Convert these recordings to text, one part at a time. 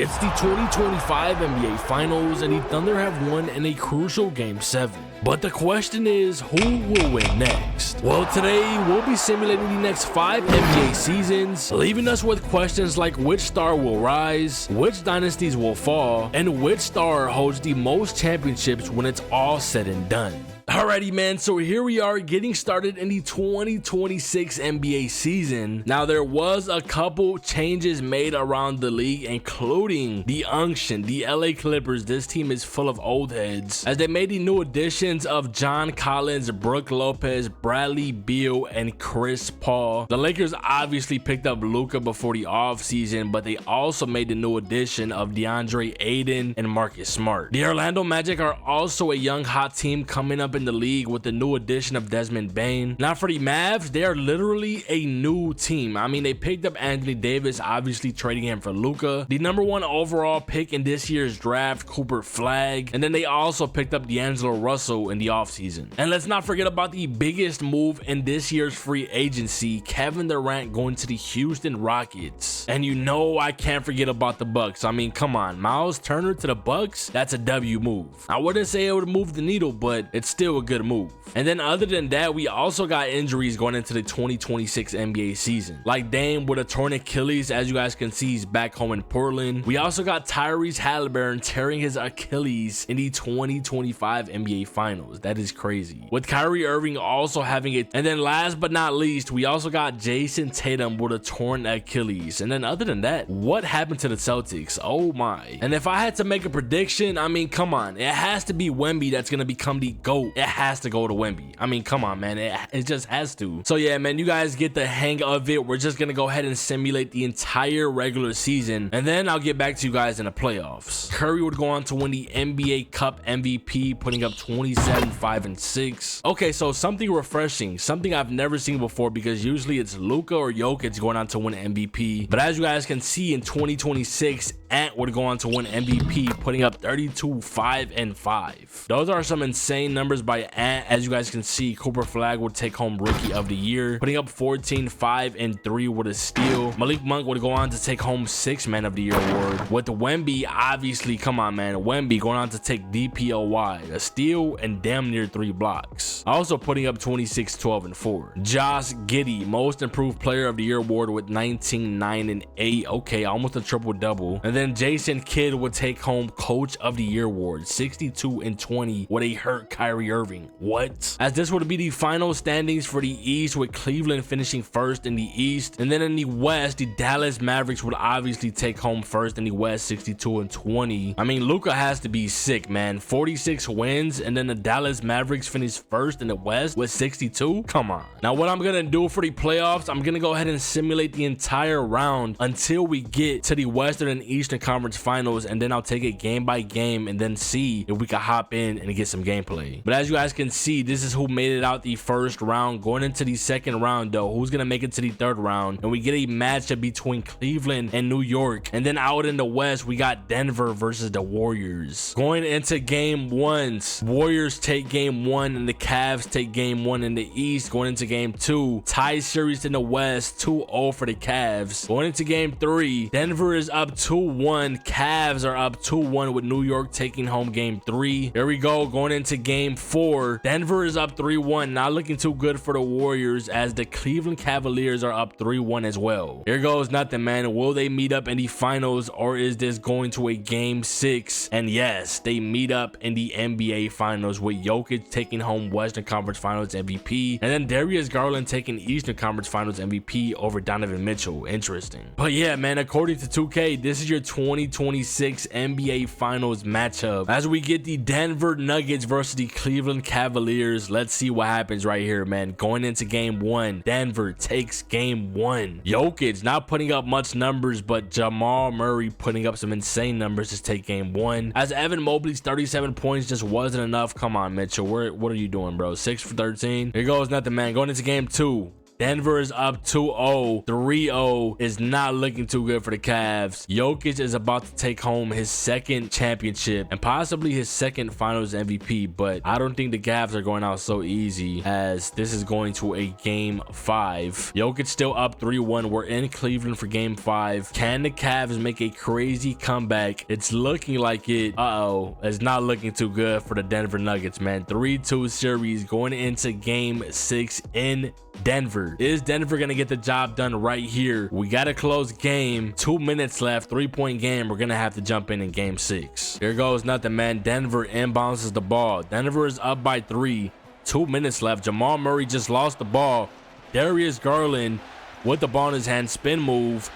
It's the 2025 NBA Finals, and the Thunder have won in a crucial Game 7. But the question is, who will win next? Well, today we'll be simulating the next 5 NBA seasons, leaving us with questions like which star will rise, which dynasties will fall, and which star holds the most championships when it's all said and done. Alrighty, man, so here we are getting started in the 2026 NBA season. Now, there was a couple changes made around the league, including the unction, the LA Clippers. This team is full of old heads, as they made the new additions of John Collins, Brook Lopez, Bradley Beal, and Chris Paul. The Lakers obviously picked up Luka before the offseason, but they also made the new addition of DeAndre Ayton and Marcus Smart. The Orlando Magic are also a young hot team coming up in the league with the new addition of Desmond Bane. Now, for the Mavs, they are literally a new team. I mean, they picked up Anthony Davis, obviously trading him for Luka. The #1 overall pick in this year's draft, Cooper Flagg, and then they also picked up D'Angelo Russell in the offseason. And let's not forget about the biggest move in this year's free agency, Kevin Durant going to the Houston Rockets. And you know I can't forget about the Bucks. I mean, come on, Miles Turner to the Bucks, that's a W move. I wouldn't say it would move the needle, but it's still a good move. And then other than that, we also got injuries going into the 2026 NBA season, like Dame with a torn Achilles. As you guys can see, he's back home in Portland. We also got Tyrese Halliburton tearing his Achilles in the 2025 NBA Finals. That is crazy, with Kyrie Irving also having it. And then last but not least, we also got Jason Tatum with a torn Achilles. And then other than that, what happened to the Celtics? Oh my. And if I had to make a prediction, I mean, come on, it has to be Wemby that's gonna become the GOAT. It has to go to Wemby. I mean, come on, man, it just has to. So yeah, man, you guys get the hang of it. We're just gonna go ahead and simulate the entire regular season, and then I'll get back to you guys in the playoffs. Curry would go on to win the NBA Cup MVP, putting up 27, 5, and 6. Okay, so something refreshing, something I've never seen before, because usually it's Luka or Jokic going on to win MVP. But as you guys can see, in 2026, Ant would go on to win MVP, putting up 32, 5, and 5. Those are some insane numbers by Ant. As you guys can see, Cooper Flagg would take home Rookie of the Year, putting up 14, 5, and 3 with a steal. Malik Monk would go on to take home 6 Man of the Year award. With the Wemby, obviously, come on, man, Wemby going on to take DPOY, a steal, and damn near 3 blocks. Also putting up 26, 12, and 4. Josh Giddey, Most Improved Player of the Year award with 19, 9, and 8. Okay, almost a triple-double. And then Jason Kidd would take home Coach of the Year award, 62 and 20 with a hurt Kyrie Irving. What? As this would be the final standings for the East, with Cleveland finishing first in the East. And then in the West, the Dallas Mavericks would obviously take home first in the West, 62 and 20. I mean, Luka has to be sick, man. 46 wins, and then the Dallas Mavericks finished first in the West with 62. Come on. Now, what I'm gonna do for the playoffs, I'm gonna go ahead and simulate the entire round until we get to the Western and Eastern Conference Finals, and then I'll take it game by game and then see if we can hop in and get some gameplay. But as you guys can see, this is who made it out the first round. Going into the second round, though, who's gonna make it to the third round? And we get a matchup between Cleveland and New York. And then out in the West, we got Denver versus the Warriors. Going into game 1, Warriors take game 1 and the Cavs take game 1 in the East. Going into game 2, tie series in the West, 2-0 for the Cavs. Going into game 3, Denver is up 2-1. Cavs are up 2-1 with New York taking home game 3. Here we go. Going into game 4, Denver is up 3-1. Not looking too good for the Warriors, as the Cleveland Cavaliers are up 3-1 as well. Here goes nothing, man. Will they meet up in the finals, or is this going to a game 6? And yes, they meet up in the NBA Finals, with Jokic taking home Western Conference Finals MVP, and then Darius Garland taking Eastern Conference Finals MVP over Donovan Mitchell. Interesting. But yeah, man, according to 2K, this is your 2026 NBA Finals matchup, as we get the Denver Nuggets versus the Cleveland Cavaliers. Let's see what happens right here, man. Going into game 1, Denver takes game 1. Jokic not putting up much numbers, but Jamal Murray putting up some insane numbers to take game 1, as Evan Mobley's 37 points just wasn't enough. Come on, Mitchell, what are you doing, bro? 6 for 13. Here goes nothing, man. Going into game 2, Denver is up 2-0. 3-0 is not looking too good for the Cavs. Jokic is about to take home his second championship and possibly his second finals MVP, but I don't think the Cavs are going out so easy, as this is going to a game 5. Jokic still up 3-1. We're in Cleveland for game 5. Can the Cavs make a crazy comeback? It's looking like it. It's not looking too good for the Denver Nuggets, man. 3-2 series going into game 6 in Denver. Is Denver gonna get the job done right here? We got a close game. 2 minutes left. 3-point game. We're gonna have to jump in game 6. Here goes nothing, man. Denver inbounds the ball. Denver is up by 3. 2 minutes left. Jamal Murray just lost the ball. Darius Garland with the ball in his hand. Spin move.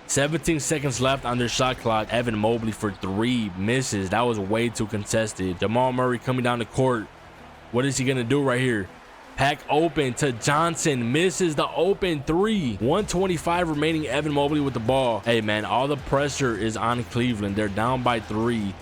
17 seconds left on their shot clock. Evan Mobley for 3 misses. That was way too contested. Jamal Murray coming down the court. What is he gonna do right here? Pack open to Johnson, misses the open 3. 1:25 remaining. Evan Mobley with the ball. Hey man, all the pressure is on Cleveland. They're down by 3.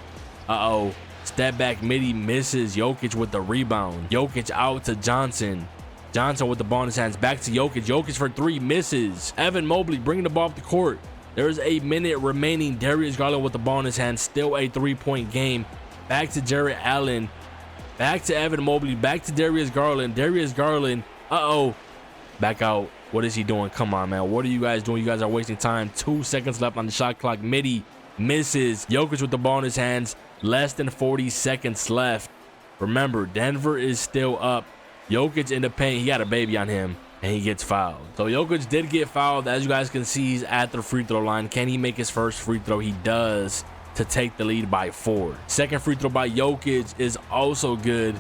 Step back midi, misses. Jokic with the rebound. Jokic out to Johnson. Johnson with the ball in his hands. Back to Jokic. Jokic for 3, misses. Evan Mobley bringing the ball up the court. There's a minute remaining. Darius Garland with the ball in his hands. Still a 3-point game. Back to Jarrett Allen. Back to Evan Mobley. Back to Darius Garland. Darius Garland. Back out. What is he doing? Come on, man. What are you guys doing? You guys are wasting time. 2 seconds left on the shot clock. Midi misses. Jokic with the ball in his hands. Less than 40 seconds left. Remember, Denver is still up. Jokic in the paint. He got a baby on him, and he gets fouled. So Jokic did get fouled. As you guys can see, he's at the free throw line. Can he make his first free throw? He does, to take the lead by 4. Second free throw by Jokic is also good.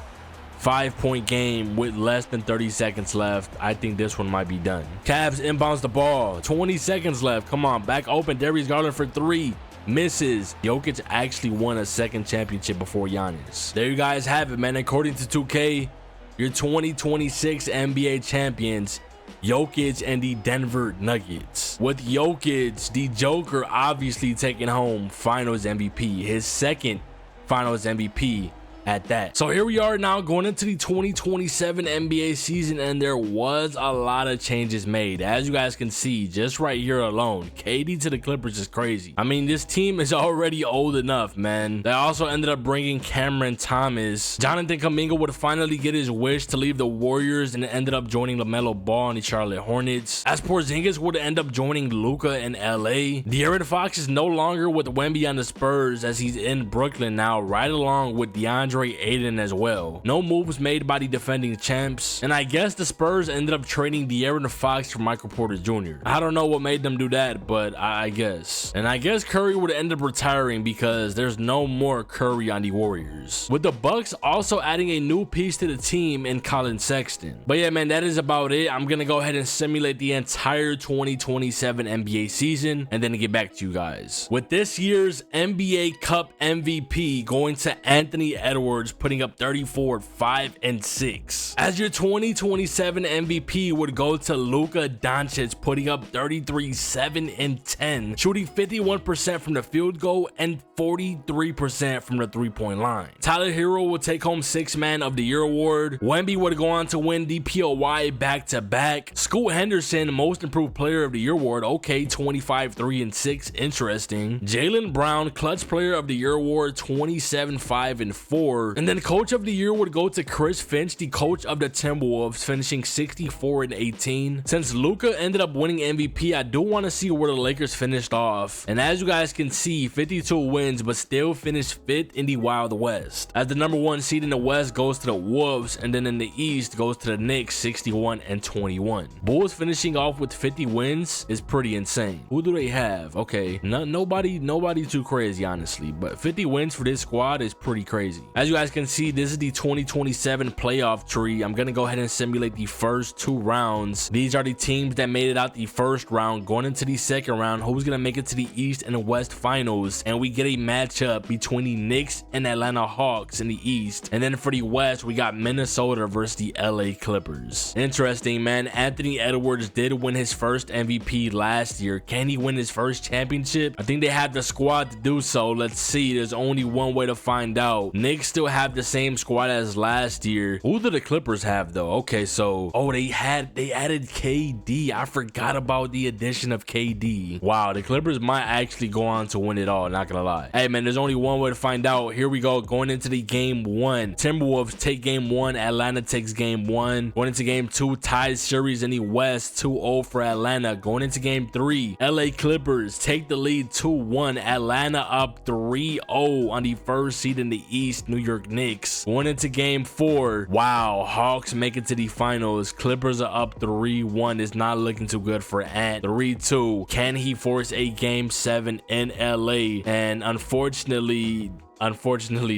5-point game with less than 30 seconds left. I think this one might be done. Cavs inbounds the ball. 20 seconds left. Come on, back open. Darius Garland for 3. Misses. Jokic actually won a second championship before Giannis. There you guys have it, man. According to 2K, your 2026 NBA champions, Jokic and the Denver Nuggets. With Jokic, the Joker, obviously taking home Finals MVP, his second Finals MVP at that. So here we are now going into the 2027 NBA season, and there was a lot of changes made. As you guys can see, just right here alone, KD to the Clippers is crazy. I mean, this team is already old enough, man. They also ended up bringing Cameron Thomas. Jonathan Kuminga would finally get his wish to leave the Warriors and ended up joining LaMelo Ball and the Charlotte Hornets. As Porzingis would end up joining Luka in LA. De'Aaron Fox is no longer with Wemby on the Spurs, as he's in Brooklyn now, right along with DeAndre Ayton as well. No moves made by the defending champs, and I guess the Spurs ended up trading De'Aaron Fox for Michael Porter Jr. I don't know what made them do that, but I guess. And I guess Curry would end up retiring because there's no more Curry on the Warriors. With the Bucks also adding a new piece to the team in Colin Sexton. But yeah, man, that is about it. I'm gonna go ahead and simulate the entire 2027 NBA season and then get back to you guys. With this year's NBA Cup MVP going to Anthony Edwards, putting up 34, 5, and 6. As your 2027 MVP would go to Luka Doncic, putting up 33, 7, and 10, shooting 51% from the field goal and 43% from the 3-point line. Tyler Hero will take home 6th Man of the Year award. Wemby would go on to win the POY back-to-back. Scoot Henderson, Most Improved Player of the Year award. Okay, 25, 3, and 6. Interesting. Jaylen Brown, Clutch Player of the Year award. 27, 5, and 4. And then Coach of the Year would go to Chris Finch, the coach of the Timberwolves, finishing 64 and 18. Since Luka ended up winning MVP, I do want to see where the Lakers finished off. And as you guys can see, 52 wins, but still finished 5th in the Wild West. As the number 1 seed in the West goes to the Wolves, and then in the East goes to the Knicks, 61 and 21. Bulls finishing off with 50 wins is pretty insane. Who do they have? Okay, nobody too crazy, honestly, but 50 wins for this squad is pretty crazy. As you guys can see, this is the 2027 playoff tree. I'm gonna go ahead and simulate the first 2 rounds. These are the teams that made it out the first round. Going into the second round, who's gonna make it to the East and the West finals, and we get a matchup between the Knicks and Atlanta Hawks in the East. And then for the West, we got Minnesota versus the LA Clippers. Interesting, man. Anthony Edwards did win his first MVP last year. Can he win his first championship? I think they have the squad to do so. Let's see. There's only one way to find out. Knicks still have the same squad as last year. Who do the Clippers have though? Okay, so they added KD. I forgot about the addition of KD. Wow, the Clippers might actually go on to win it all, not gonna lie. Hey man, there's only one way to find out. Here we go, going into the game 1. Timberwolves take game 1, Atlanta takes game 1. Going into game 2, tied series in the West, 2-0 for Atlanta. Going into game 3, LA Clippers take the lead 2-1, Atlanta up 3-0 on the first seed in the East, New York Knicks. Going into game 4, wow, Hawks make it to the finals. Clippers are up 3-1. It's not looking too good for Ant. 3-2. Can he force a game 7 in LA? And unfortunately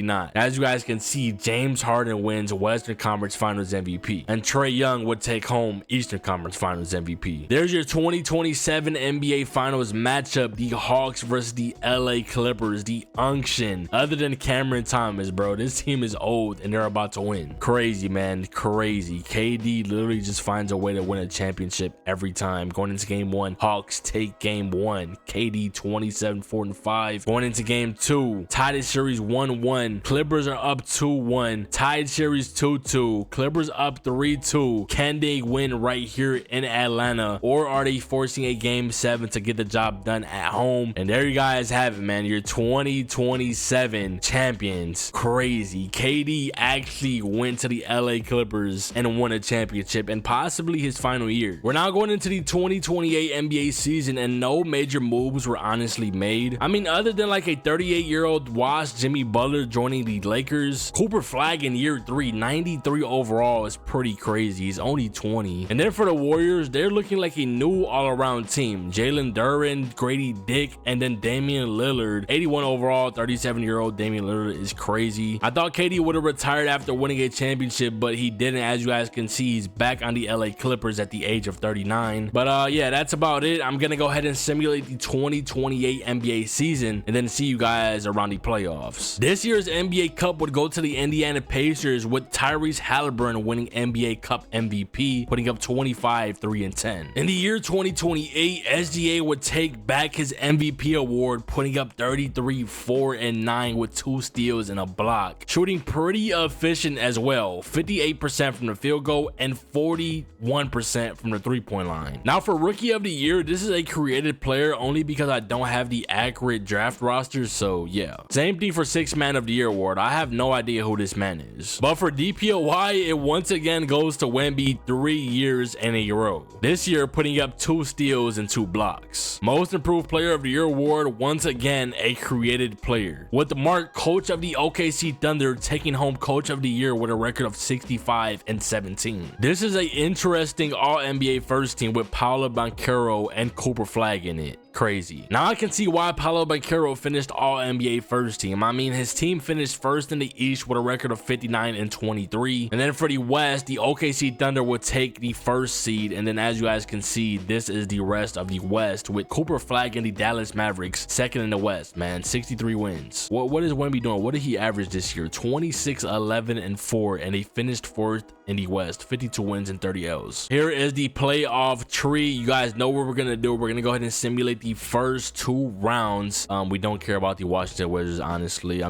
not. As you guys can see, James Harden wins Western Conference Finals MVP, and Trae Young would take home Eastern Conference Finals MVP. There's your 2027 NBA Finals matchup, the Hawks versus the LA Clippers, the unction. Other than Cameron Thomas, bro, this team is old and they're about to win. Crazy, man, crazy. KD literally just finds a way to win a championship every time. Going into game 1, Hawks take game 1. KD 27-4-5. Going into game 2, tied series 1-1. Clippers are up 2-1. Tied series 2-2. Clippers up 3-2. Can they win right here in Atlanta, or are they forcing a game 7 to get the job done at home? And there you guys have it, man. Your 2027 champions. Crazy. KD actually went to the LA Clippers and won a championship, and possibly his final year. We're now going into the 2028 NBA season, and no major moves were honestly made. I mean, other than like a 38-year-old washed Jimmy Butler joining the Lakers. Cooper Flag in year 3, 93 overall is pretty crazy. He's only 20. And then for the Warriors, they're looking like a new all-around team. Jalen Duren, Grady Dick, and then Damian Lillard. 81 overall, 37-year-old Damian Lillard is crazy. I thought KD would have retired after winning a championship, but he didn't. As you guys can see, he's back on the LA Clippers at the age of 39. But yeah, that's about it. I'm gonna go ahead and simulate the 2028 NBA season and then see you guys around the playoffs. This year's NBA Cup would go to the Indiana Pacers, with Tyrese Halliburton winning NBA Cup MVP, putting up 25, 3, and 10. In the year 2028, SGA would take back his MVP award, putting up 33, 4, and 9 with 2 steals and a block. Shooting pretty efficient as well, 58% from the field goal and 41% from the three-point line. Now for Rookie of the Year, this is a created player only because I don't have the accurate draft roster, so yeah. Same thing for Sixth Man of the Year award. I have no idea who this man is. But for DPOY, it once again goes to Wemby 3 years in a row. This year, putting up 2 steals and 2 blocks. Most Improved Player of the Year award, once again a created player, with Mark, Coach of the OKC Thunder, taking home Coach of the Year with a record of 65 and 17. This is an interesting All-NBA first team with Paolo Banchero and Cooper Flag in it. Crazy. Now I can see why Paolo Banchero finished All-NBA first team. I mean, his team finished first in the East with a record of 59 and 23. And then for the West, the OKC Thunder would take the first seed. And then as you guys can see, this is the rest of the West, with Cooper Flag and the Dallas Mavericks second in the West, man. 63 wins. What is Wemby doing? What did he average this year? 26, 11, and 4. And he finished fourth in the West, 52 wins and 30 L's. Here is the playoff tree. You guys know what we're gonna do. We're gonna go ahead and simulate the first 2 rounds. We don't care about the Washington Wizards, honestly. I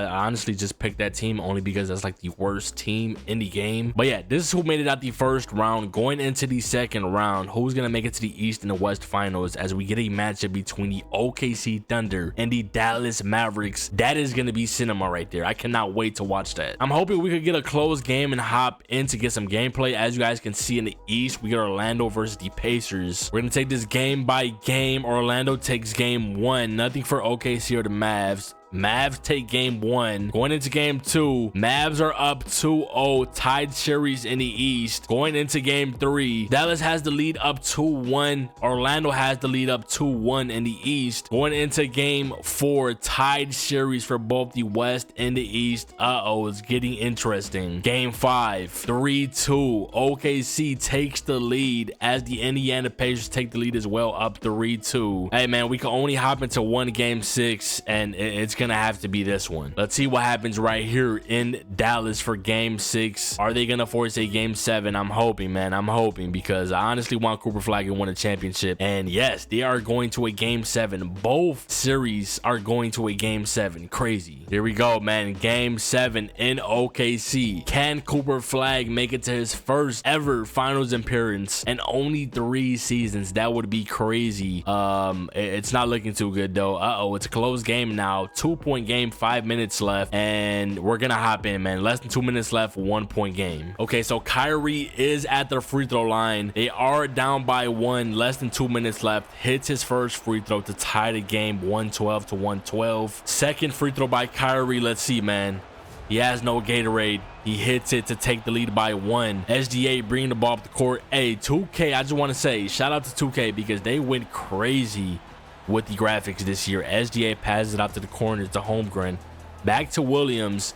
honestly just picked that team only because that's like the worst team in the game. But yeah, this is who made it out the first round. Going into the second round, who's gonna make it to the East and the West finals, as we get a matchup between the OKC Thunder and the Dallas Mavericks. That is gonna be cinema right there. I cannot wait to watch that. I'm hoping we could get a close game and hop in to get some gameplay. As you guys can see in the East, we got Orlando versus the Pacers. We're gonna take this game by game. Orlando takes game 1. Nothing for OKC or the Mavs. Mavs take game 1. Going into game 2, Mavs are up 2-0, tied series in the East. Going into game 3, Dallas has the lead up 2-1. Orlando has the lead up 2-1 in the East. Going into game 4, tied series for both the West and the East. It's getting interesting. Game 5, 3-2. OKC takes the lead as the Indiana Pacers take the lead as well, up 3-2. Hey man, we can only hop into one game 6, and it's gonna have to be this one. Let's see what happens right here in Dallas for game 6. Are they gonna force a game 7? I'm hoping, man. I'm hoping, because I honestly want Cooper Flag to win a championship. And yes, they are going to a game 7. Both series are going to a game 7. Crazy. Here we go, man. Game 7 in OKC. Can Cooper Flag make it to his first ever finals appearance in only 3 seasons? That would be crazy. It's not looking too good though. It's a close game now. 2-point game, 5 minutes left, and we're gonna hop in, man. Less than 2 minutes left, 1-point game. Okay, so Kyrie is at the free throw line. They are down by 1, less than 2 minutes left. Hits his first free throw to tie the game, 112 to 112. Second free throw by Kyrie. Let's see, man. He has no Gatorade. He hits it to take the lead by 1. SGA bringing the ball up the court. Hey, 2K, I just want to say shout out to 2K, because they went crazy with the graphics this year. SGA passes it out to the corners to Holmgren. Back to Williams.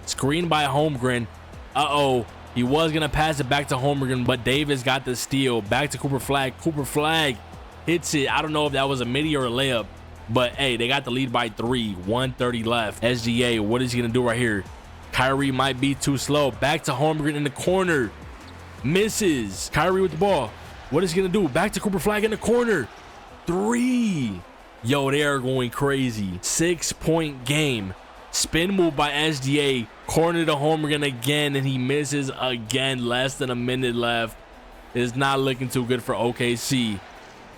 Screen by Holmgren. He was going to pass it back to Holmgren, but Davis got the steal. Back to Cooper Flag. Cooper Flag hits it. I don't know if that was a midi or a layup, but hey, they got the lead by 3. 1:30 left. SGA, what is he going to do right here? Kyrie might be too slow. Back to Holmgren in the corner. Misses. Kyrie with the ball. What is he going to do? Back to Cooper Flag in the corner. 3. Yo, they are going crazy. 6-point game. Spin move by SGA. Corner to Holmgren again, and he misses again. Less than a minute left. It's not looking too good for OKC.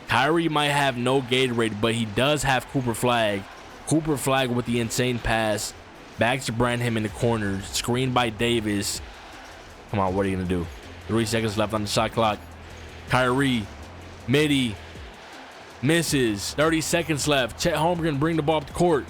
Kyrie might have no Gatorade, but he does have Cooper Flag. Cooper Flag with the insane pass. Back to Branham in the corner. Screened by Davis. Come on, what are you going to do? 3 seconds left on the shot clock. Kyrie. Midi. Misses. 30 seconds left. Chet Holmgren bring the ball up the court.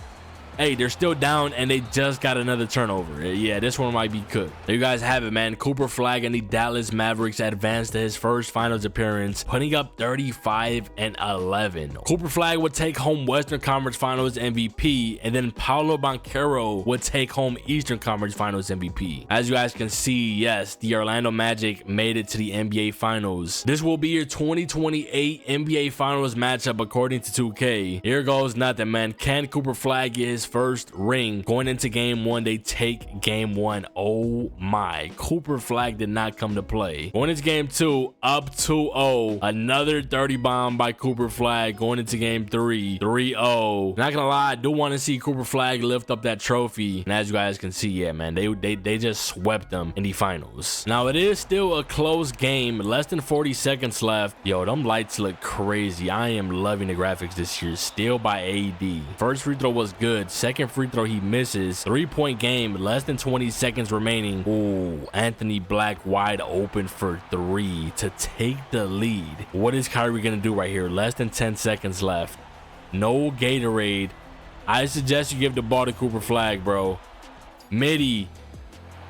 Hey, they're still down, and they just got another turnover. Yeah, this one might be cooked. There you guys have it, man. Cooper Flag and the Dallas Mavericks advanced to his first finals appearance, putting up 35 and 11. Cooper Flag would take home Western Conference Finals MVP, and then Paolo Banchero would take home Eastern Conference Finals MVP. As you guys can see, yes, the Orlando Magic made it to the NBA Finals. This will be your 2028 NBA Finals matchup according to 2K. Here goes nothing, man. Can Cooper Flag get his first ring? Going into game 1, they take game 1. Oh my, Cooper Flag did not come to play. Going into game 2, up 2-0. Another 30 bomb by Cooper Flag. Going into game 3, 3-0. Not gonna lie, I do want to see Cooper Flag lift up that trophy, and as you guys can see, yeah, man, they just swept them in the finals. Now it is still a close game, less than 40 seconds left. Yo, them lights look crazy. I am loving the graphics this year. Steal by AD. First free throw was good. Second free throw he misses. 3-point game, less than 20 seconds remaining. Ooh, Anthony Black wide open for 3 to take the lead. What is Kyrie gonna do right here? Less than 10 seconds left. No Gatorade. I suggest you give the ball to Cooper Flag, bro. Midi.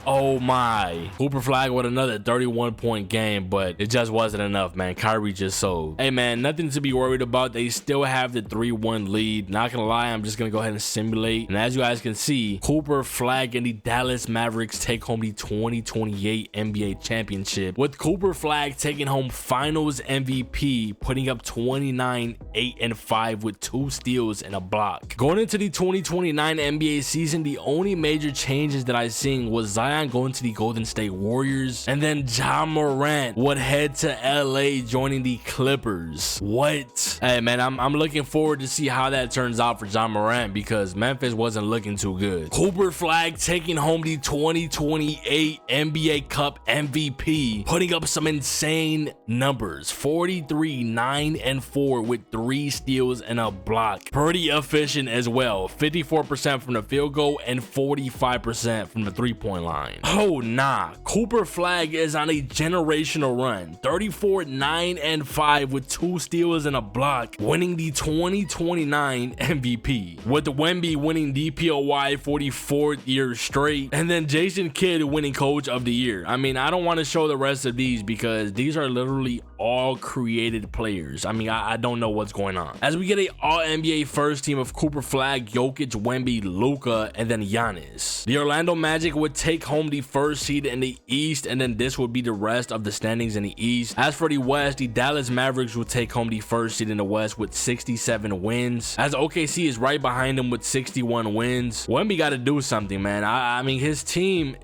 Oh my, Cooper Flag with another 31-point game, but it just wasn't enough, man. Kyrie just sold. Hey man, nothing to be worried about. They still have the 3-1 lead. Not gonna lie, I'm just gonna go ahead and simulate, and as you guys can see, Cooper Flag and the Dallas Mavericks take home the 2028 NBA championship, with Cooper Flag taking home finals MVP, putting up 29, 8 and 5 with 2 steals and a block. Going into the 2029 NBA season, the only major changes that I seen was Zion going to the Golden State Warriors, and then Ja Morant would head to LA joining the Clippers. What? Hey man, I'm looking forward to see how that turns out for Ja Morant, because Memphis wasn't looking too good. Cooper Flag taking home the 2028 NBA Cup MVP, putting up some insane numbers. 43, 9 and 4 with 3 steals and a block. Pretty efficient as well. 54% from the field goal and 45% from the 3-point line. Oh nah, Cooper Flag is on a generational run. 34, 9 and 5 with 2 steals and a block, winning the 2029 MVP, with Wemby winning DPOY 44th year straight, and then Jason Kidd winning Coach of the Year. I mean, I don't want to show the rest of these because these are literally all created players. I mean, I don't know what's going on. As we get a all-NBA first team of Cooper Flag, Jokic, Wemby, Luka, and then Giannis. The Orlando Magic would take home the first seed in the East, and then this would be the rest of the standings in the East. As for the West, the Dallas Mavericks will take home the first seed in the West with 67 wins, as OKC is right behind them with 61 wins. Wemby got to do something, man. I mean, his team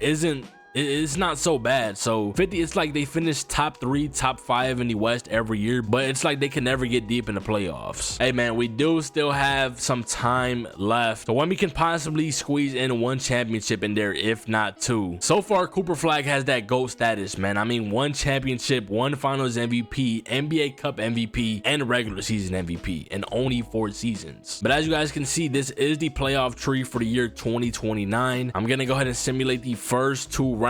it's not so bad. So 50, it's like they finish top 3, top 5 in the West every year, but it's like they can never get deep in the playoffs. Hey man, we do still have some time left, so when we can possibly squeeze in 1 championship in there, if not 2. So far, Cooper Flag has that GOAT status, man. I mean, 1 championship, 1 Finals MVP, NBA Cup MVP, and regular season MVP in only 4 seasons. But as you guys can see, this is the playoff tree for the year 2029. I'm gonna go ahead and simulate the first 2 rounds.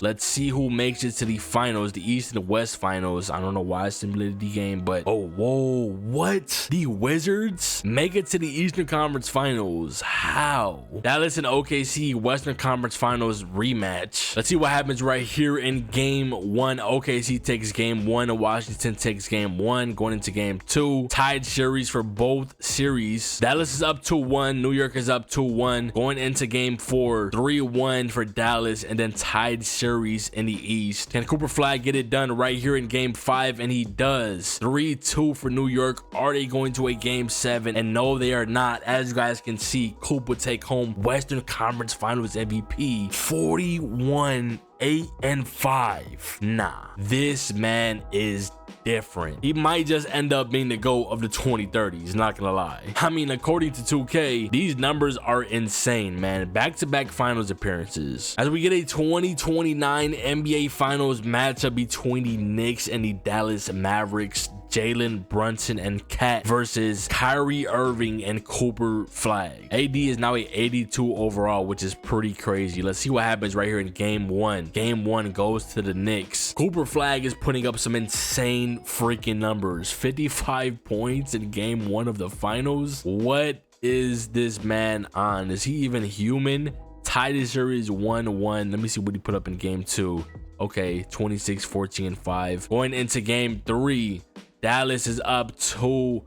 Let's see who makes it to the finals, the East and the West finals. I don't know why I simulated the game, but oh, whoa, what? The Wizards make it to the Eastern Conference Finals? How? Dallas and OKC Western Conference Finals rematch. Let's see what happens right here in game 1. OKC takes game 1 and Washington takes game 1. Going into game 2, tied series for both series. Dallas is up 2-1, New York is up 2-1. Going into game 4, 3-1 for Dallas, and then tied series in the East. Can Cooper Flag get it done right here in game 5? And he does. 3-2 for New York. Are they going to a game 7? And no, they are not. As you guys can see, Coop would take home Western Conference Finals MVP. 41 8-5. Nah, this man is different. He might just end up being the GOAT of the 2030s, not gonna lie. I mean, according to 2K, these numbers are insane, man. Back-to-back finals appearances. As we get a 2029 NBA Finals matchup between the Knicks and the Dallas Mavericks, Jalen Brunson and Cat versus Kyrie Irving and Cooper Flag. AD is now a 82 overall, which is pretty crazy. Let's see what happens right here in game 1. Game 1 goes to the Knicks. Cooper Flag is putting up some insane freaking numbers. 55 points in game 1 of the finals. What is this man on? Is he even human? Tied his series 1-1. Let me see what he put up in game 2. Okay, 26, 14, and 5. Going into game 3, Dallas is up 2-1.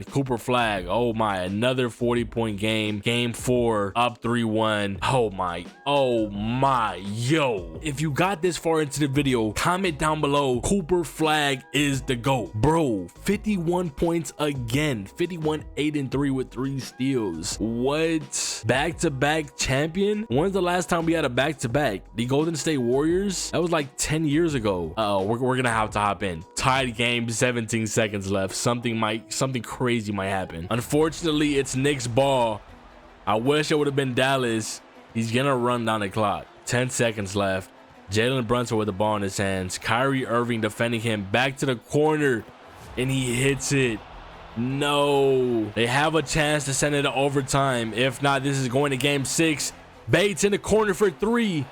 Cooper Flag, oh my, another 40-point game. Game 4, up 3-1. Oh my, yo. If you got this far into the video, comment down below, Cooper Flag is the GOAT. Bro, 51 points again. 51, 8, and 3 with 3 steals. What? Back-to-back champion? When's the last time we had a back-to-back? The Golden State Warriors? That was like 10 years ago. We're gonna have to hop in. Tied game, 17 seconds left. Something crazy might happen. Unfortunately, it's Knicks ball. I wish it would have been Dallas. He's gonna run down the clock. 10 seconds left. Jalen Brunson with the ball in his hands. Kyrie Irving defending him. Back to the corner, and he hits it. No. They have a chance to send it to overtime. If not, this is going to game 6. Bates in the corner for 3.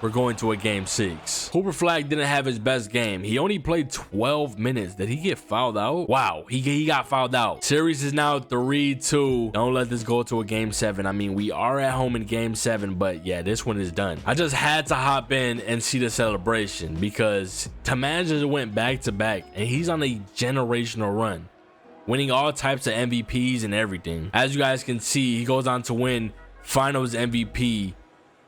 We're going to a game 6. Cooper Flag didn't have his best game. He only played 12 minutes. Did he get fouled out? Wow, he got fouled out. Series is now 3-2. Don't let this go to a game 7. I mean, we are at home in game 7, but yeah, this one is done. I just had to hop in and see the celebration because Tamaj just went back-to-back, and he's on a generational run, winning all types of MVPs and everything. As you guys can see, he goes on to win Finals MVP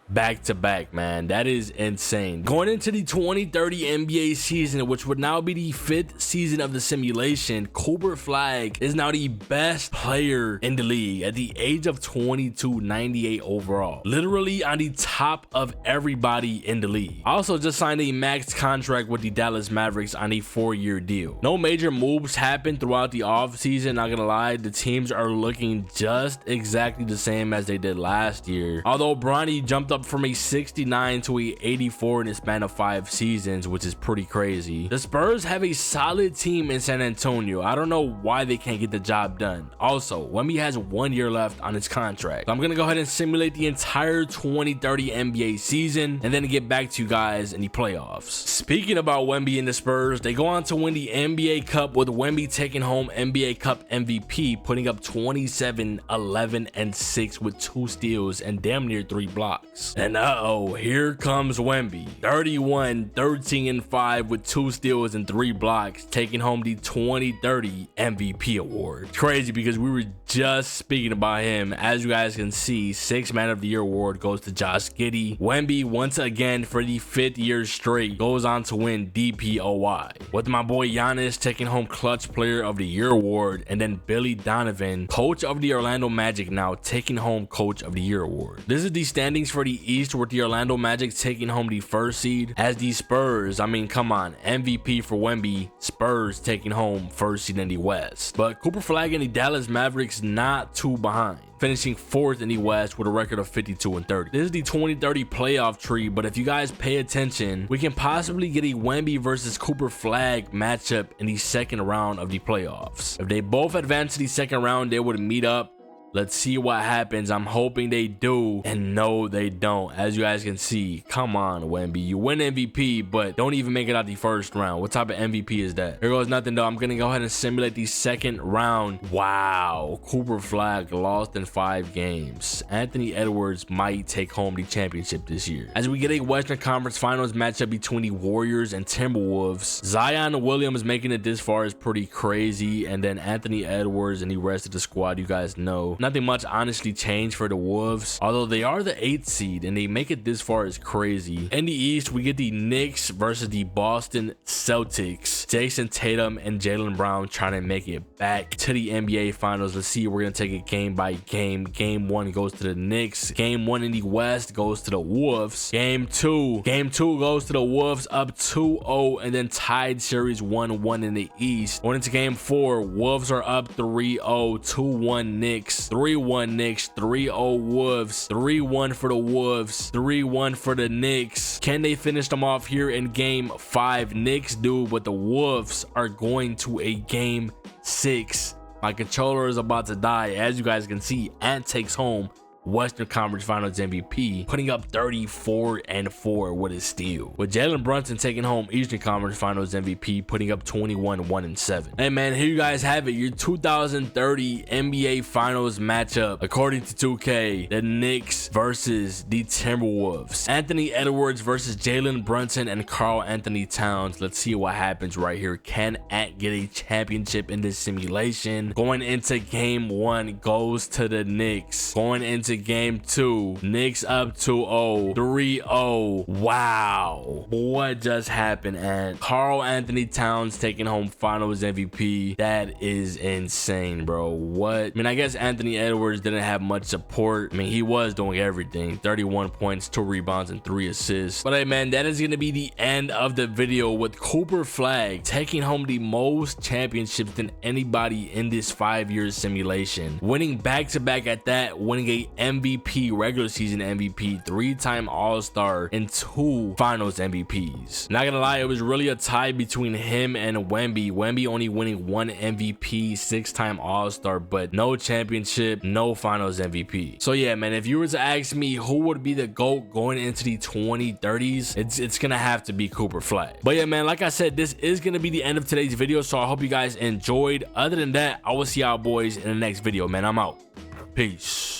back-to-back, man. That is insane. Going into the 2030 NBA season, which would now be the 5th season of the simulation, Cooper Flag is now the best player in the league at the age of 22, 98 overall. Literally on the top of everybody in the league. Also just signed a max contract with the Dallas Mavericks on a 4-year deal. No major moves happened throughout the offseason, not gonna lie. The teams are looking just exactly the same as they did last year. Although Bronny jumped up from a 69 to a 84 in the span of 5 seasons, which is pretty crazy. The Spurs have a solid team in San Antonio. I don't know why they can't get the job done. Also, Wemby has 1 year left on his contract. So I'm gonna go ahead and simulate the entire 2030 NBA season and then get back to you guys in the playoffs. Speaking about Wemby and the Spurs, they go on to win the NBA Cup with Wemby taking home NBA Cup MVP, putting up 27, 11, and 6 with 2 steals and damn near 3 blocks. finals. And uh-oh, here comes Wemby. 31, 13, and 5 with 2 steals and 3 blocks, taking home the 2030 MVP award. It's crazy because we were just speaking about him. As you guys can see, 6th Man of the Year award goes to Josh Giddey. Wemby, once again for the 5th year straight, goes on to win DPOY, with my boy Giannis taking home Clutch Player of the Year award, and then Billy Donovan, coach of the Orlando Magic, now taking home Coach of the Year award. This is the standings for the East, with the Orlando Magic taking home the 1st seed, as the Spurs, I mean, come on, MVP for Wemby, Spurs taking home 1st seed in the West. But Cooper Flag and the Dallas Mavericks not too behind, finishing 4th in the West with a record of 52 and 30. This is the 2030 playoff tree, but if you guys pay attention, we can possibly get a Wemby versus Cooper Flag matchup in the 2nd round of the playoffs. If they both advance to the 2nd round, they would meet up. Let's see what happens. I'm hoping they do, and no, they don't. As you guys can see, come on, Wemby. You win MVP, but don't even make it out the 1st round. What type of MVP is that? Here goes nothing, though. I'm going to go ahead and simulate the 2nd round. Wow. Cooper Flag lost in 5 games. Anthony Edwards might take home the championship this year, as we get a Western Conference Finals matchup between the Warriors and Timberwolves. Zion Williams making it this far is pretty crazy, and then Anthony Edwards and the rest of the squad, you guys know. Nothing much honestly changed for the Wolves, although they are the 8th seed and they make it this far is crazy. In the East, we get the Knicks versus the Boston Celtics. Jason Tatum and Jaylen Brown trying to make it back to the NBA Finals. Let's see, we're gonna take it game by game. Game 1 goes to the Knicks. Game 1 in the West goes to the Wolves. Game 2 goes to the Wolves, up 2-0, and then tied series 1-1 in the East. Going into Game 4, Wolves are up 3-0, 2-1 Knicks, 3-1 Knicks, 3-0 Wolves, 3-1 for the Wolves, 3-1 for the Knicks. Can they finish them off here in Game 5? Knicks do, but the Wolves are going to a Game 6. My controller is about to die. As you guys can see, Ant takes home Western Conference Finals MVP, putting up 34 and 4 with a steal, with Jalen Brunson taking home Eastern Conference Finals MVP, putting up 21 1 and 7. Hey man, here you guys have it, your 2030 NBA Finals matchup according to 2K. The Knicks versus the Timberwolves. Anthony Edwards versus Jalen Brunson and Karl Anthony Towns. Let's see what happens right here. Can Ant get a championship in this simulation? Going into Game 1 goes to the Knicks. Going into Game 2, Knicks up 2-0, 3-0. Wow, what just happened? And Karl Anthony Towns taking home Finals MVP. That is insane, bro. What? I mean, I guess Anthony Edwards didn't have much support. I mean, he was doing everything. 31 points, 2 rebounds, and 3 assists. But hey, man, that is going to be the end of the video, with Cooper Flag taking home the most championships than anybody in this 5-year simulation, winning back-to-back at that, winning a MVP, regular season MVP, 3-time All-Star, and 2 Finals MVPs. Not gonna lie, it was really a tie between him and Wemby. Wemby only winning 1 MVP, 6-time All-Star, but no championship, no Finals MVP. So yeah, man, if you were to ask me who would be the GOAT going into the 2030s, it's gonna have to be Cooper Flag. But yeah, man, like I said, this is gonna be the end of today's video, so I hope you guys enjoyed. Other than that, I will see y'all boys in the next video, man. I'm out. Peace.